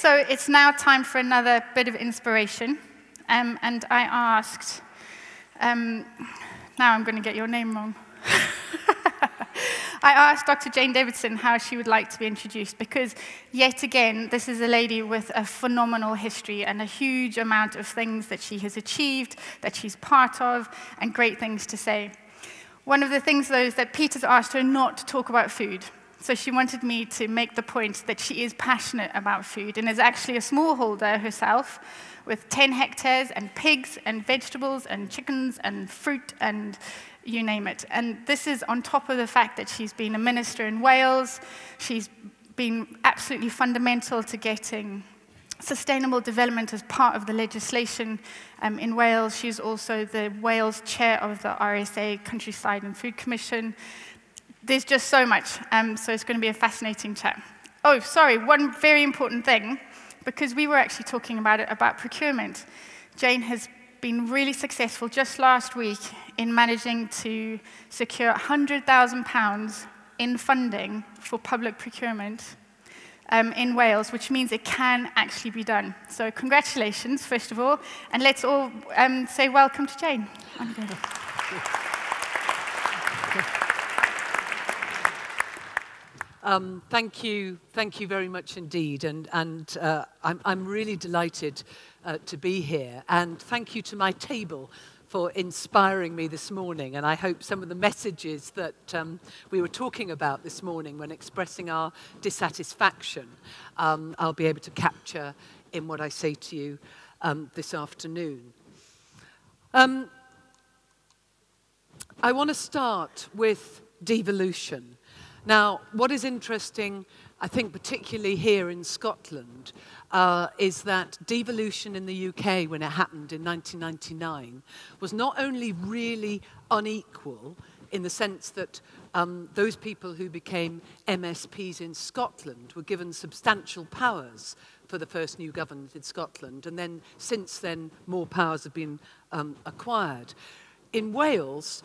so it's now time for another bit of inspiration. And I asked, now I'm going to get your name wrong. I asked Dr. Jane Davidson how she would like to be introduced, because yet again, this is a lady with a phenomenal history and a huge amount of things that she has achieved, that she's part of, and great things to say. One of the things, though, is that Peter's asked her not to talk about food. So she wanted me to make the point that she is passionate about food and is actually a smallholder herself with 10 hectares and pigs and vegetables and chickens and fruit and you name it. And this is on top of the fact that she's been a minister in Wales. She's been absolutely fundamental to getting sustainable development as part of the legislation in Wales. She's also the Wales chair of the RSA Countryside and Food Commission. There's just so much, so it's going to be a fascinating chat. Oh, sorry, one very important thing, because we were actually talking about procurement. Jane has been really successful just last week in managing to secure £100,000 in funding for public procurement in Wales, which means it can actually be done. So congratulations, first of all, and let's all say welcome to Jane. Thank you very much indeed, and I'm really delighted to be here, and thank you to my table for inspiring me this morning, and I hope some of the messages that we were talking about this morning when expressing our dissatisfaction, I'll be able to capture in what I say to you this afternoon. I want to start with devolution. Now, what is interesting, I think particularly here in Scotland, is that devolution in the UK, when it happened in 1999, was not only really unequal in the sense that those people who became MSPs in Scotland were given substantial powers for the first new government in Scotland, and then since then more powers have been acquired. In Wales,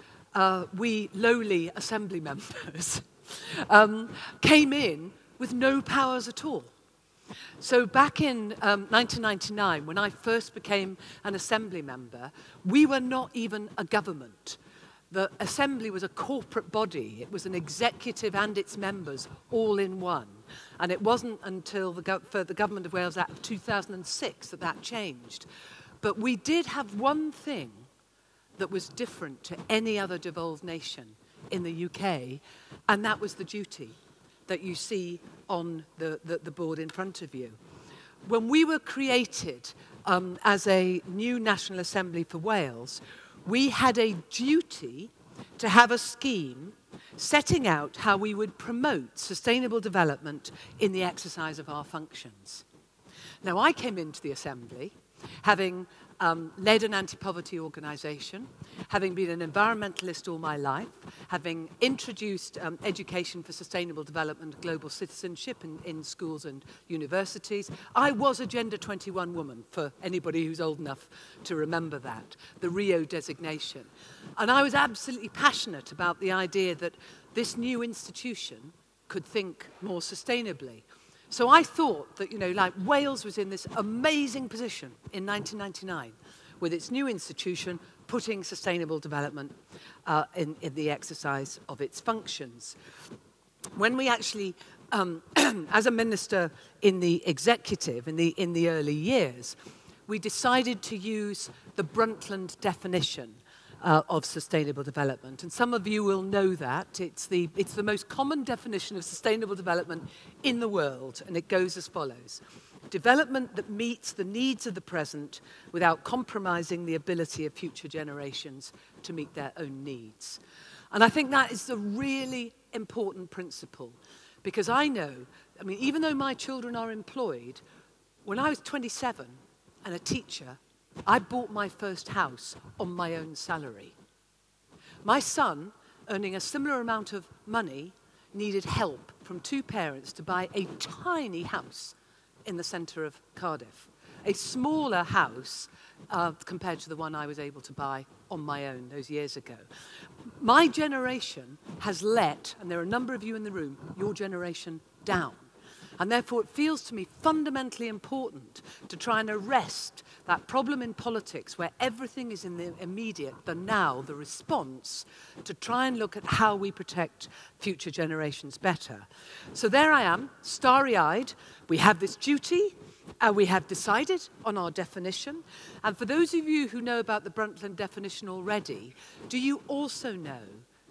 we lowly assembly members came in with no powers at all. So back in 1999, when I first became an assembly member, we were not even a government. The assembly was a corporate body. It was an executive and its members all in one. And it wasn't until for the Government of Wales Act of 2006 that changed. But we did have one thing that was different to any other devolved nation in the UK, and that was the duty that you see on the board in front of you. When we were created as a new National Assembly for Wales, we had a duty to have a scheme setting out how we would promote sustainable development in the exercise of our functions. Now, I came into the Assembly having led an anti-poverty organisation, having been an environmentalist all my life, having introduced education for sustainable development, global citizenship in schools and universities. I was a Gender 21 woman, for anybody who's old enough to remember that, the Rio designation. And I was absolutely passionate about the idea that this new institution could think more sustainably. So I thought that, you know, like Wales was in this amazing position in 1999 with its new institution putting sustainable development in the exercise of its functions. When we actually, as a minister in the executive in the early years, we decided to use the Brundtland definition of sustainable development. And some of you will know that. It's the most common definition of sustainable development in the world, and it goes as follows. Development that meets the needs of the present without compromising the ability of future generations to meet their own needs. And I think that is a really important principle, because I know, I mean, even though my children are employed, when I was 27 and a teacher, I bought my first house on my own salary. My son, earning a similar amount of money, needed help from two parents to buy a tiny house in the centre of Cardiff. A smaller house compared to the one I was able to buy on my own those years ago. My generation has let, and there are a number of you in the room, your generation down. And therefore, it feels to me fundamentally important to try and arrest that problem in politics where everything is in the immediate, the now, the response, to try and look at how we protect future generations better. So there I am, starry-eyed. We have this duty. We have decided on our definition. And for those of you who know about the Brundtland definition already, do you also know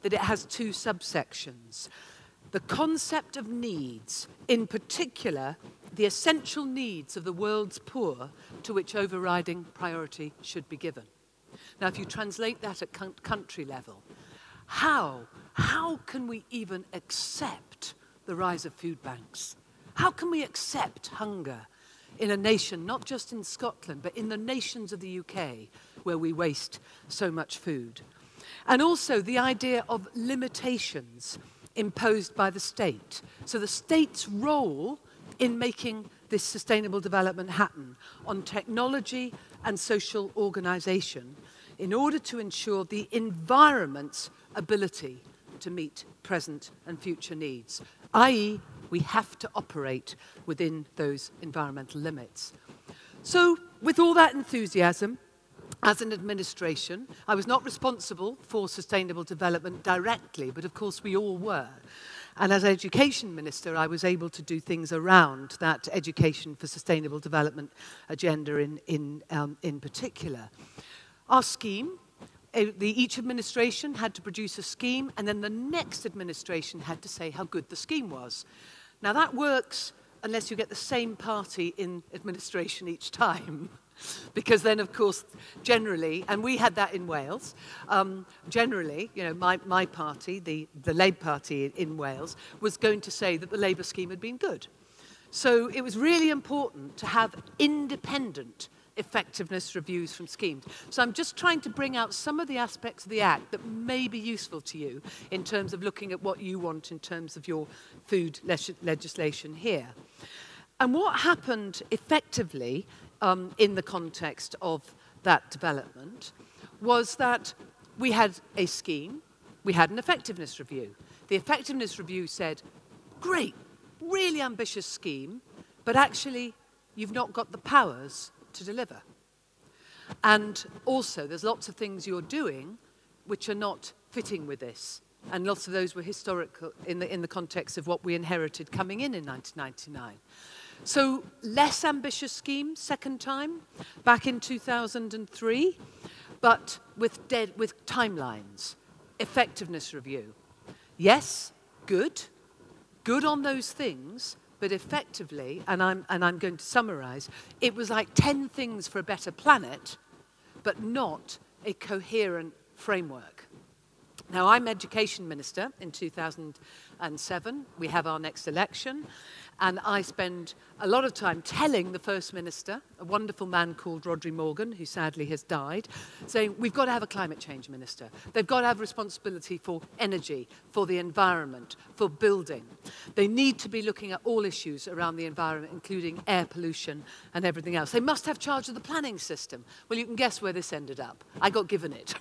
that it has two subsections? The concept of needs, in particular, the essential needs of the world's poor, to which overriding priority should be given. Now, if you translate that at country level, how can we even accept the rise of food banks? How can we accept hunger in a nation, not just in Scotland, but in the nations of the UK, where we waste so much food? And also the idea of limitations imposed by the state. So the state's role in making this sustainable development happen on technology and social organisation in order to ensure the environment's ability to meet present and future needs, i.e., we have to operate within those environmental limits. So, with all that enthusiasm, as an administration, I was not responsible for sustainable development directly, but of course we all were. And as Education Minister, I was able to do things around that education for sustainable development agenda in particular. Our scheme, each administration had to produce a scheme, and then the next administration had to say how good the scheme was. Now that works unless you get the same party in administration each time. Because then, of course, generally, and we had that in Wales, generally, you know, my party, the Labour Party in Wales, was going to say that the Labour scheme had been good. So it was really important to have independent effectiveness reviews from schemes. So I'm just trying to bring out some of the aspects of the Act that may be useful to you in terms of looking at what you want in terms of your food legislation here. And what happened effectively in the context of that development was that we had a scheme, we had an effectiveness review. The effectiveness review said, great, really ambitious scheme, but actually you've not got the powers to deliver. And also there's lots of things you're doing which are not fitting with this. And lots of those were historical in the context of what we inherited coming in 1999. So less ambitious scheme, second time, back in 2003, but with timelines, effectiveness review. Yes, good on those things, but effectively, and I'm going to summarize, it was like 10 things for a better planet, but not a coherent framework. Now, I'm Education Minister in 2007. We have our next election. And I spend a lot of time telling the First Minister, a wonderful man called Rodri Morgan, who sadly has died, saying, we've got to have a climate change minister. They've got to have responsibility for energy, for the environment, for building. They need to be looking at all issues around the environment, including air pollution and everything else. They must have charge of the planning system. Well, you can guess where this ended up. I got given it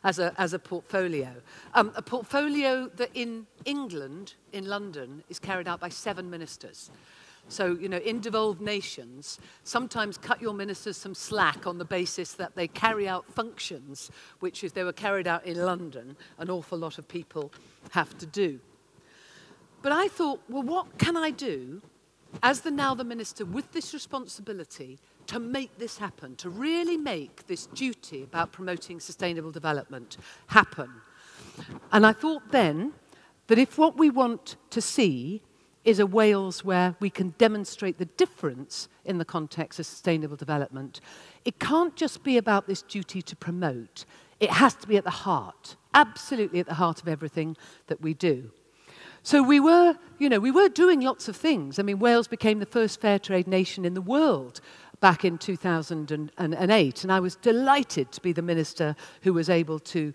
as a portfolio. A portfolio that in England, in London, is carried out by 7 ministers. So, you know, in devolved nations, sometimes cut your ministers some slack on the basis that they carry out functions, which if they were carried out in London, an awful lot of people have to do. But I thought, well, what can I do as the minister with this responsibility to make this happen, to really make this duty about promoting sustainable development happen? And I thought then that if what we want to see is a Wales where we can demonstrate the difference in the context of sustainable development, it can't just be about this duty to promote. It has to be at the heart, absolutely at the heart of everything that we do. So we were doing lots of things. I mean, Wales became the first fair trade nation in the world back in 2008, and I was delighted to be the minister who was able to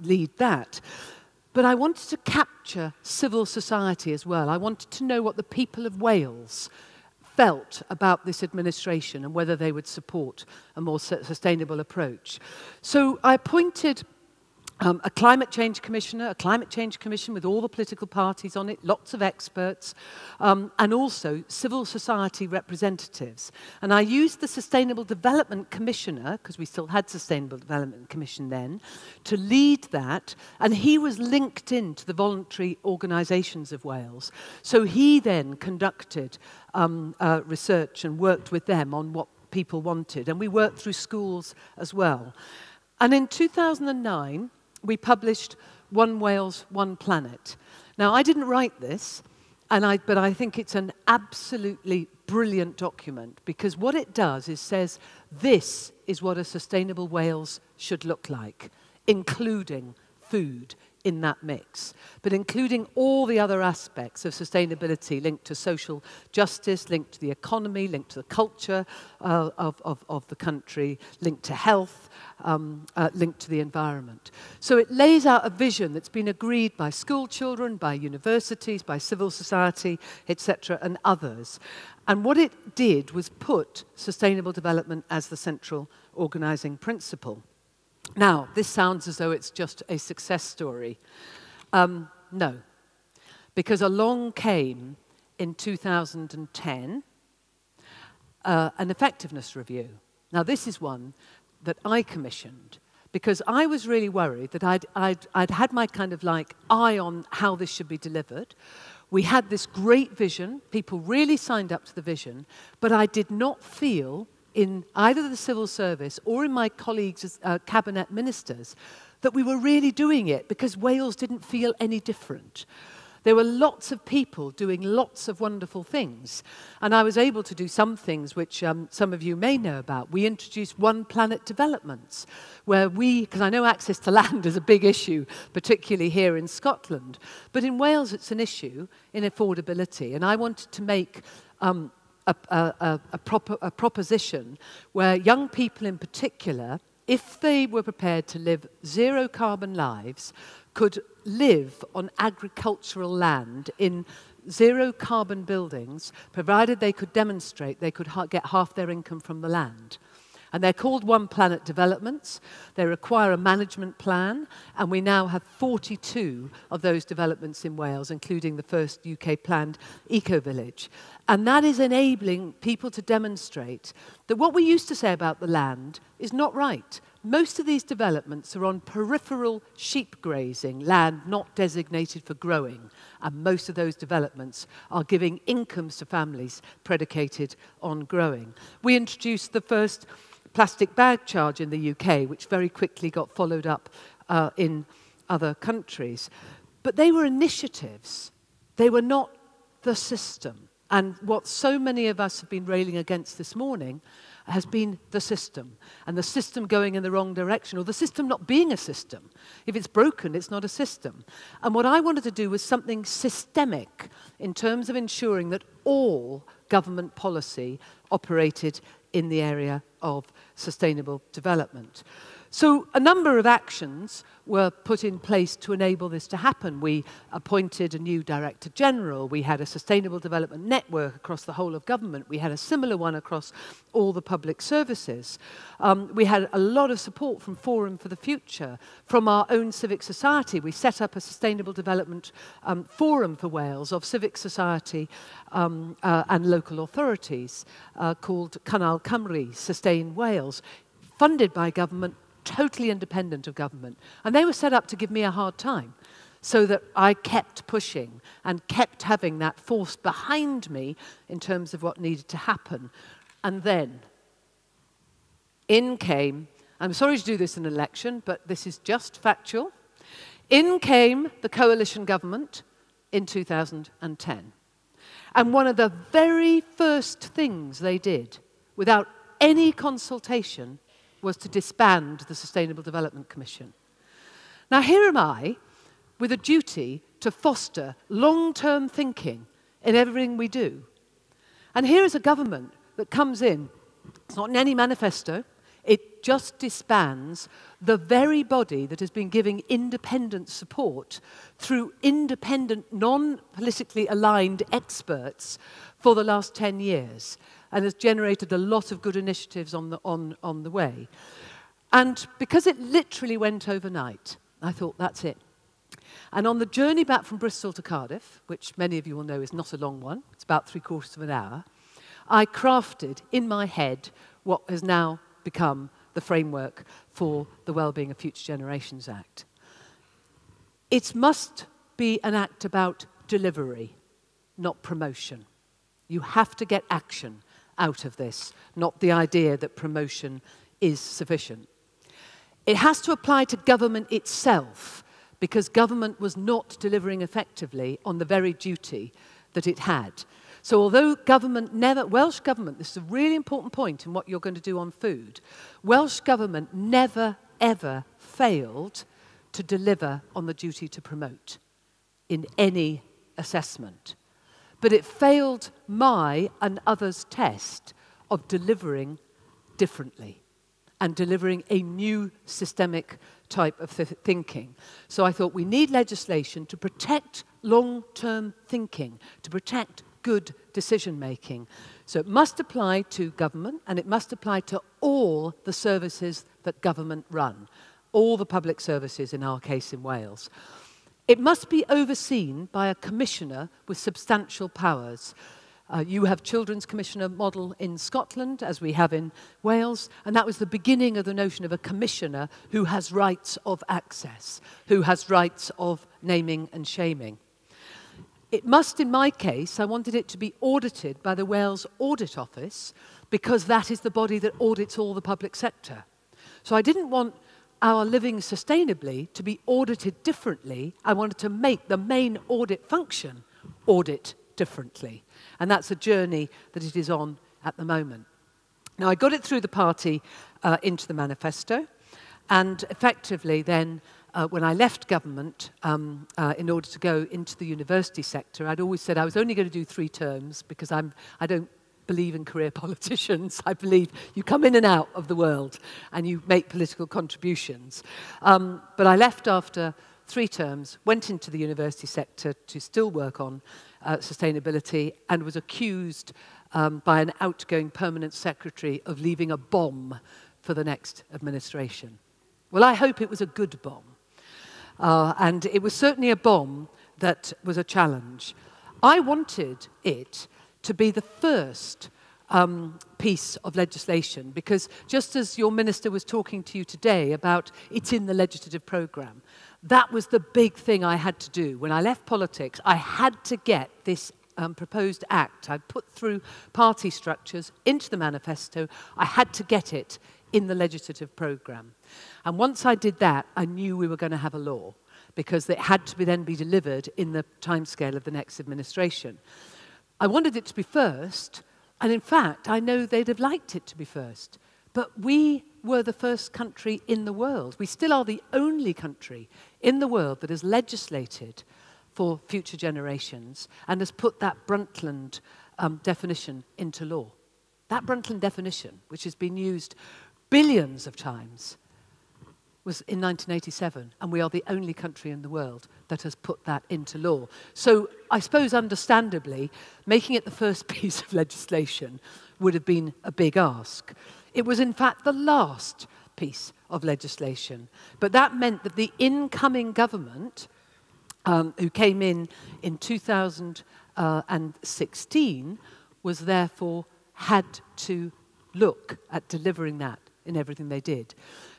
lead that. But I wanted to capture civil society as well. I wanted to know what the people of Wales felt about this administration and whether they would support a more sustainable approach. So I appointed a climate change commissioner, a climate change commission with all the political parties on it, lots of experts, and also civil society representatives. And I used the Sustainable Development Commissioner, because we still had Sustainable Development Commission then, to lead that, and he was linked into the voluntary organisations of Wales. So he then conducted research and worked with them on what people wanted, and we worked through schools as well. And in 2009, we published One Wales, One Planet. Now, I didn't write this, but I think it's an absolutely brilliant document, because what it does is says, this is what a sustainable Wales should look like, including food in that mix, but including all the other aspects of sustainability linked to social justice, linked to the economy, linked to the culture of the country, linked to health, linked to the environment. So it lays out a vision that's been agreed by school children, by universities, by civil society, etc., and others. And what it did was put sustainable development as the central organising principle. Now, this sounds as though it's just a success story. No, because along came in 2010 an effectiveness review. Now, this is one that I commissioned because I was really worried that I'd had my kind of like eye on how this should be delivered. We had this great vision, people really signed up to the vision, but I did not feel in either the civil service or in my colleagues as cabinet ministers that we were really doing it, because Wales didn't feel any different. There were lots of people doing lots of wonderful things, and I was able to do some things which some of you may know about. We introduced One Planet developments, where because I know access to land is a big issue, particularly here in Scotland, but in Wales it's an issue in affordability, and I wanted to make a proposition where young people in particular, if they were prepared to live zero carbon lives, could live on agricultural land in zero carbon buildings, provided they could demonstrate they could get half their income from the land. And they're called One Planet developments. They require a management plan, and we now have 42 of those developments in Wales, including the first UK planned eco-village. And that is enabling people to demonstrate that what we used to say about the land is not right. Most of these developments are on peripheral sheep grazing, land not designated for growing, and most of those developments are giving incomes to families predicated on growing. We introduced the first plastic bag charge in the UK, which very quickly got followed up in other countries. But they were initiatives. They were not the system. And what so many of us have been railing against this morning has been the system, and the system going in the wrong direction, or the system not being a system. If it's broken, it's not a system. And what I wanted to do was something systemic in terms of ensuring that all government policy operated in the area of sustainable development. So a number of actions were put in place to enable this to happen. We appointed a new Director General. We had a Sustainable Development Network across the whole of government. We had a similar one across all the public services. We had a lot of support from Forum for the Future, from our own civic society. We set up a Sustainable Development Forum for Wales of civic society and local authorities called Cynnal Cymru, Sustain Wales, funded by government, totally independent of government. And they were set up to give me a hard time, so that I kept pushing and kept having that force behind me in terms of what needed to happen. And then in came, I'm sorry to do this in an election, but this is just factual, in came the coalition government in 2010. And one of the very first things they did, without any consultation, was to disband the Sustainable Development Commission. Now, here am I with a duty to foster long-term thinking in everything we do. And here is a government that comes in, it's not in any manifesto, it just disbands the very body that has been giving independent support through independent, non-politically aligned experts for the last 10 years. And has generated a lot of good initiatives on the way. And because it literally went overnight, I thought, that's it. And on the journey back from Bristol to Cardiff, which many of you will know is not a long one, it's about 3/4 of an hour, I crafted in my head what has now become the framework for the Wellbeing of Future Generations Act. It must be an act about delivery, not promotion. You have to get action out of this, not the idea that promotion is sufficient. It has to apply to government itself, because government was not delivering effectively on the very duty that it had. So although Welsh Government, this is a really important point in what you're going to do on food, Welsh Government never, ever failed to deliver on the duty to promote in any assessment. But it failed my and others' test of delivering differently and delivering a new systemic type of thinking. So I thought we need legislation to protect long-term thinking, to protect good decision-making. So it must apply to government, and it must apply to all the services that government run, all the public services, in our case in Wales. It must be overseen by a commissioner with substantial powers. You have Children's Commissioner model in Scotland, as we have in Wales, and that was the beginning of the notion of a commissioner who has rights of access, who has rights of naming and shaming. It must, in my case, I wanted it to be audited by the Wales Audit Office, because that is the body that audits all the public sector. So I didn't want our living sustainably to be audited differently. I wanted to make the main audit function audit differently. And that's a journey that it is on at the moment. Now, I got it through the party into the manifesto, and effectively then, when I left government in order to go into the university sector, I'd always said I was only going to do 3 terms because I don't believe in career politicians. I believe you come in and out of the world and you make political contributions. But I left after 3 terms, went into the university sector to still work on sustainability, and was accused by an outgoing permanent secretary of leaving a bomb for the next administration. Well, I hope it was a good bomb. And it was certainly a bomb that was a challenge. I wanted it to be the first piece of legislation, because just as your minister was talking to you today about it's in the legislative programme, that was the big thing I had to do. When I left politics, I had to get this proposed act. I put through party structures into the manifesto. I had to get it in the legislative programme. And once I did that, I knew we were going to have a law, because it had to then be delivered in the timescale of the next administration. I wanted it to be first, and in fact, I know they'd have liked it to be first. But we were the first country in the world. We still are the only country in the world that has legislated for future generations and has put that Brundtland definition into law. That Brundtland definition, which has been used billions of times, was in 1987, and we are the only country in the world that has put that into law. So I suppose, understandably, making it the first piece of legislation would have been a big ask. It was, in fact, the last piece of legislation. But that meant that the incoming government, who came in 2016, was therefore had to look at delivering that in everything they did.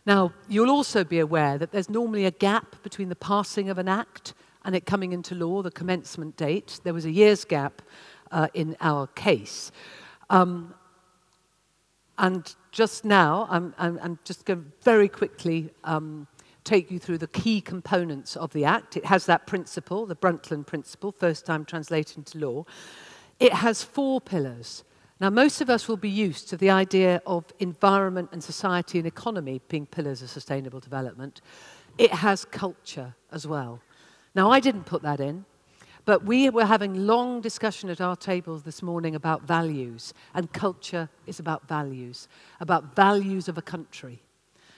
Now, you'll also be aware that there's normally a gap between the passing of an act and it coming into law, the commencement date. There was a year's gap in our case. And just now, I'm just going to very quickly take you through the key components of the Act. It has that principle, the Brundtland principle, first time translated into law. It has 4 pillars. Now, most of us will be used to the idea of environment and society and economy being pillars of sustainable development. It has culture as well. Now, I didn't put that in, but we were having long discussion at our tables this morning about values, and culture is about values of a country,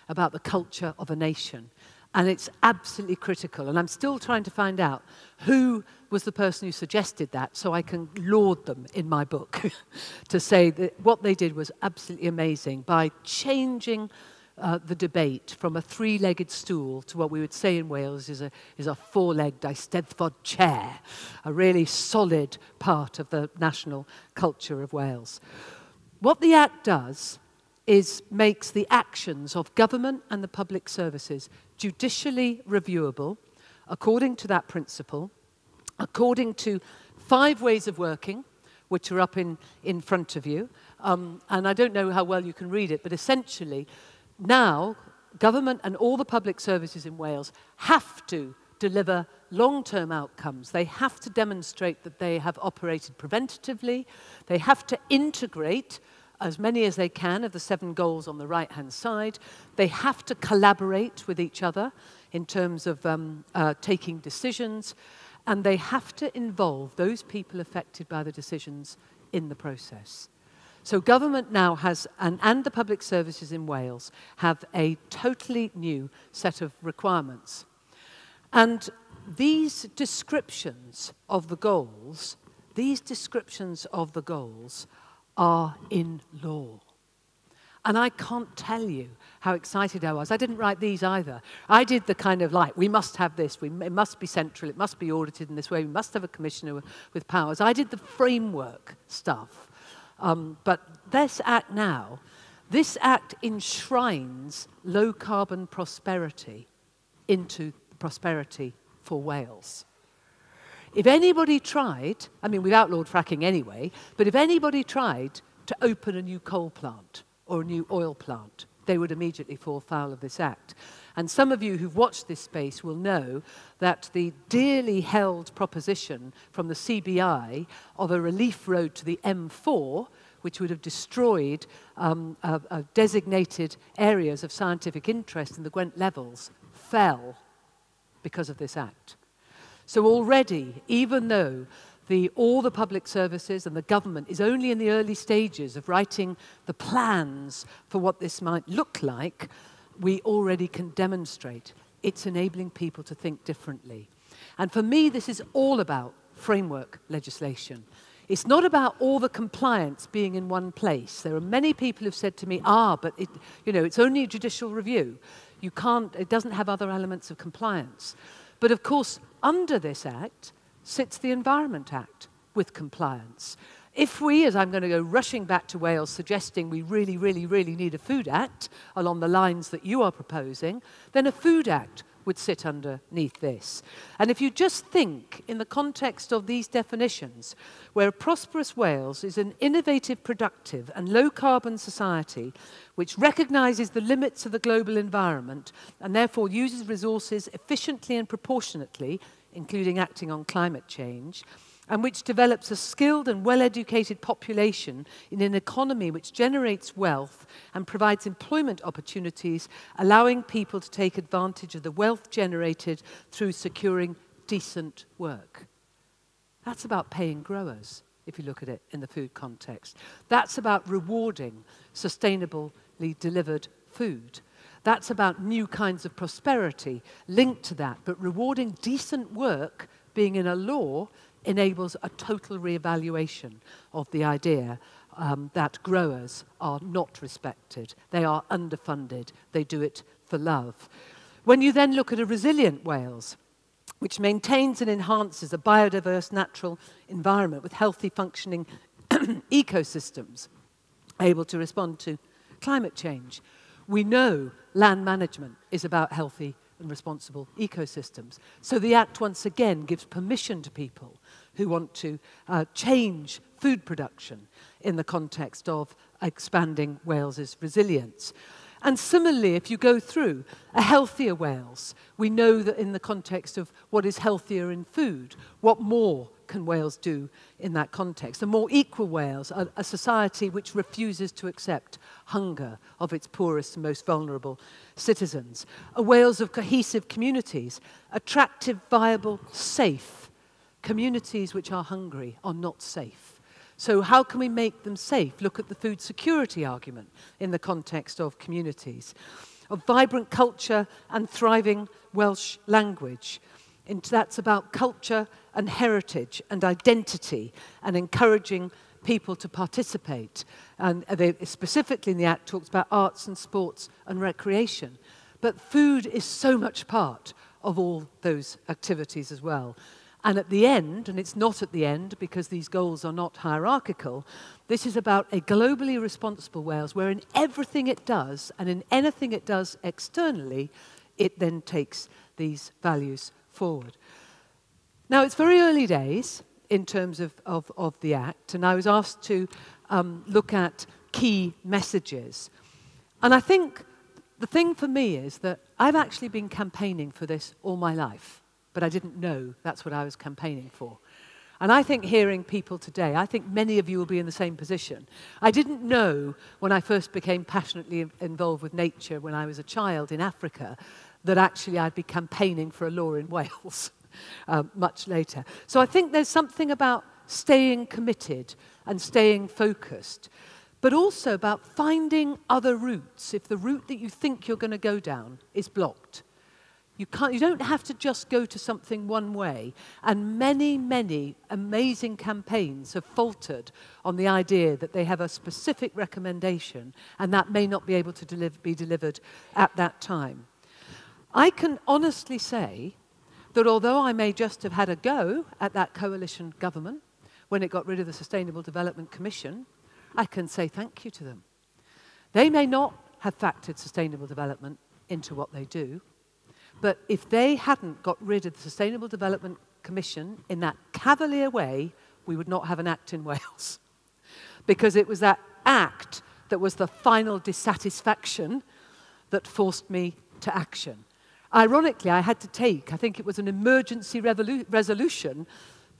about the culture of a nation. And it's absolutely critical. And I'm still trying to find out who was the person who suggested that, so I can laud them in my book to say that what they did was absolutely amazing by changing the debate from a three-legged stool to what we would say in Wales is a four-legged Eisteddfod chair, a really solid part of the national culture of Wales. What the Act does is makes the actions of government and the public services judicially reviewable according to that principle, according to 5 ways of working, which are up in front of you. And I don't know how well you can read it, but essentially, now, government and all the public services in Wales have to deliver long-term outcomes. They have to demonstrate that they have operated preventatively. They have to integrate as many as they can of the 7 goals on the right-hand side. They have to collaborate with each other in terms of taking decisions. And they have to involve those people affected by the decisions in the process. So government now has, and the public services in Wales, have a totally new set of requirements. And these descriptions of the goals, are in law. And I can't tell you how excited I was. I didn't write these either. I did the kind of like, we must have this, it must be central, it must be audited in this way, we must have a commissioner with powers. I did the framework stuff. But this Act now, this Act enshrines low-carbon prosperity into prosperity for Wales. If anybody tried, I mean, we've outlawed fracking anyway, but if anybody tried to open a new coal plant or a new oil plant, they would immediately fall foul of this Act. And some of you who've watched this space will know that the dearly held proposition from the CBI of a relief road to the M4, which would have destroyed designated areas of scientific interest in the Gwent levels, fell because of this Act. So already, even though all the public services and the government is only in the early stages of writing the plans for what this might look like, we already can demonstrate it's enabling people to think differently. And for me, this is all about framework legislation. It's not about all the compliance being in one place. There are many people who've said to me, but it's only a judicial review. It doesn't have other elements of compliance. But of course, under this Act sits the Environment Act with compliance. If we, as I'm going to go rushing back to Wales, suggesting we really, really, really need a Food Act along the lines that you are proposing, then a Food Act would sit underneath this. And if you just think in the context of these definitions, where a prosperous Wales is an innovative, productive and low-carbon society which recognises the limits of the global environment and therefore uses resources efficiently and proportionately, including acting on climate change, and which develops a skilled and well-educated population in an economy which generates wealth and provides employment opportunities, allowing people to take advantage of the wealth generated through securing decent work. That's about paying growers, if you look at it in the food context. That's about rewarding sustainably delivered food. That's about new kinds of prosperity linked to that, but rewarding decent work being in a law enables a total reevaluation of the idea that growers are not respected. They are underfunded. They do it for love. When you then look at a resilient Wales, which maintains and enhances a biodiverse natural environment with healthy functioning ecosystems able to respond to climate change, we know land management is about healthy and responsible ecosystems. So the Act once again gives permission to people who want to change food production in the context of expanding Wales's resilience. And similarly, if you go through a healthier Wales, we know that in the context of what is healthier in food, what more can Wales do in that context? A more equal Wales, a society which refuses to accept hunger of its poorest and most vulnerable citizens. A Wales of cohesive communities, attractive, viable, safe. Communities which are hungry are not safe. So how can we make them safe? Look at the food security argument in the context of communities. Of vibrant culture and thriving Welsh language. And that's about culture and heritage and identity and encouraging people to participate. And they, specifically in the Act, talks about arts and sports and recreation. But food is so much part of all those activities as well. And at the end, and it's not at the end because these goals are not hierarchical, this is about a globally responsible Wales where in everything it does and in anything it does externally, it then takes these values forward. Now, it's very early days in terms of the Act, and I was asked to look at key messages. And I think the thing for me is that I've actually been campaigning for this all my life, but I didn't know that's what I was campaigning for. And I think hearing people today, I think many of you will be in the same position. I didn't know when I first became passionately involved with nature when I was a child in Africa that actually I'd be campaigning for a law in Wales much later. So I think there's something about staying committed and staying focused, but also about finding other routes if the route that you think you're going to go down is blocked. You don't have to just go to something one way. And many, many amazing campaigns have faltered on the idea that they have a specific recommendation and that may not be able to be delivered at that time. I can honestly say that although I may just have had a go at that coalition government when it got rid of the Sustainable Development Commission, I can say thank you to them. They may not have factored sustainable development into what they do, but if they hadn't got rid of the Sustainable Development Commission in that cavalier way, we would not have an Act in Wales. Because it was that Act that was the final dissatisfaction that forced me to action. Ironically, I had to take, I think it was an emergency resolution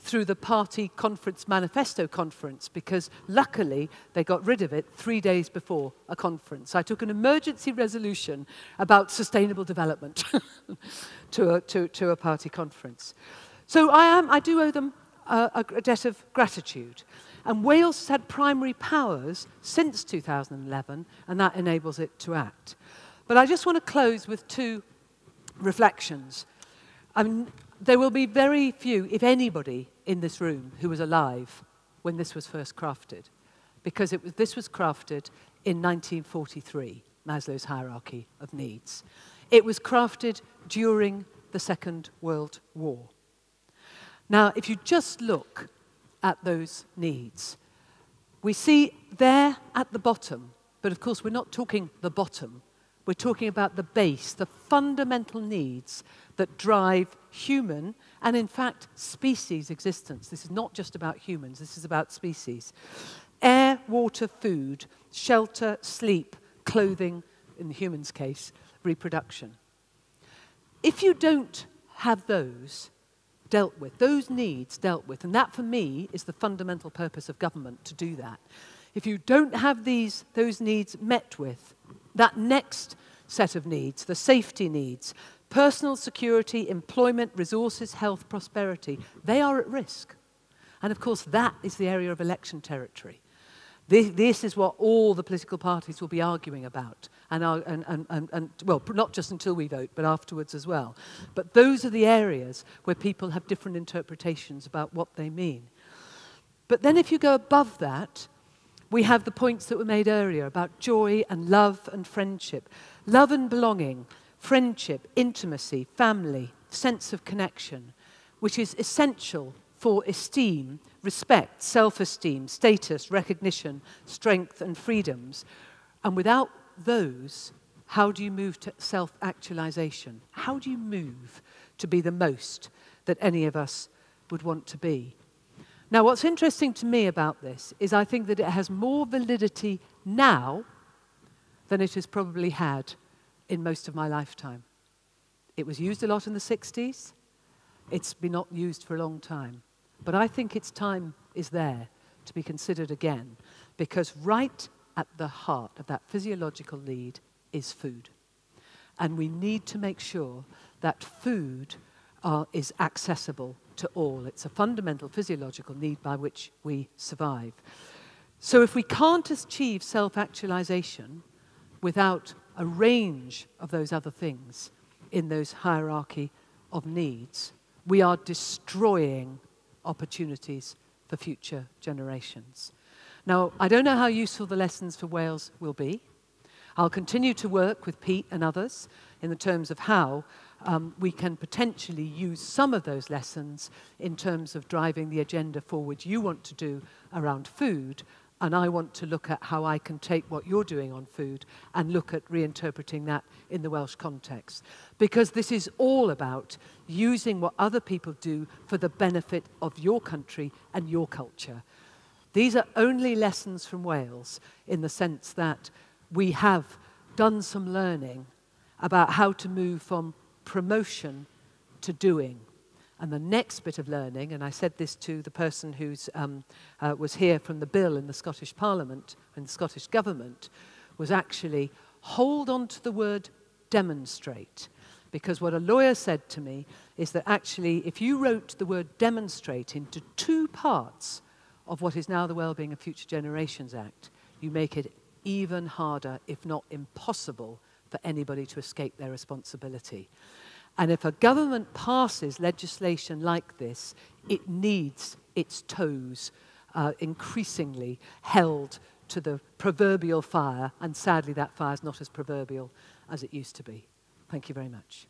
through the party conference manifesto conference, because luckily they got rid of it 3 days before a conference. I took an emergency resolution about sustainable development to a party conference. So I do owe them a debt of gratitude. And Wales has had primary powers since 2011, and that enables it to act. But I just want to close with two reflections. There will be very few, if anybody, in this room who was alive when this was first crafted, because this was crafted in 1943, Maslow's hierarchy of needs. It was crafted during the Second World War. Now, if you just look at those needs, we see there at the bottom, but of course we're not talking the bottom, we're talking about the base, the fundamental needs that drive human and, in fact, species existence. This is not just about humans, this is about species. Air, water, food, shelter, sleep, clothing, in the human's case, reproduction. If you don't have those dealt with, those needs dealt with, and that for me is the fundamental purpose of government, to do that. If you don't have those needs met with, that next set of needs, the safety needs, personal security, employment, resources, health, prosperity, they are at risk. And of course, that is the area of election territory. This is what all the political parties will be arguing about. And well, not just until we vote, but afterwards as well. But those are the areas where people have different interpretations about what they mean. But then if you go above that, we have the points that were made earlier about joy and love and friendship. Love and belonging, friendship, intimacy, family, sense of connection, which is essential for esteem, respect, self-esteem, status, recognition, strength, and freedoms. And without those, how do you move to self-actualization? How do you move to be the most that any of us would want to be? Now, what's interesting to me about this is I think that it has more validity now than it has probably had in most of my lifetime. It was used a lot in the 60s. It's been not used for a long time. But I think its time is there to be considered again, because right at the heart of that physiological need is food. And we need to make sure that food is accessible to all. It's a fundamental physiological need by which we survive. So if we can't achieve self-actualization without a range of those other things in those hierarchy of needs, we are destroying opportunities for future generations. Now, I don't know how useful the lessons for Wales will be. I'll continue to work with Pete and others in the terms of how we can potentially use some of those lessons in terms of driving the agenda forward you want to do around food, and I want to look at how I can take what you're doing on food and look at reinterpreting that in the Welsh context. Because this is all about using what other people do for the benefit of your country and your culture. These are only lessons from Wales in the sense that we have done some learning about how to move from promotion to doing. And the next bit of learning, and I said this to the person who was here from the bill in the Scottish Parliament and the Scottish Government, was actually hold on to the word demonstrate. Because what a lawyer said to me is that actually if you wrote the word demonstrate into 2 parts of what is now the Wellbeing of Future Generations Act, you make it even harder, if not impossible, for anybody to escape their responsibility. And if a government passes legislation like this, it needs its toes increasingly held to the proverbial fire, and sadly that fire is not as proverbial as it used to be. Thank you very much.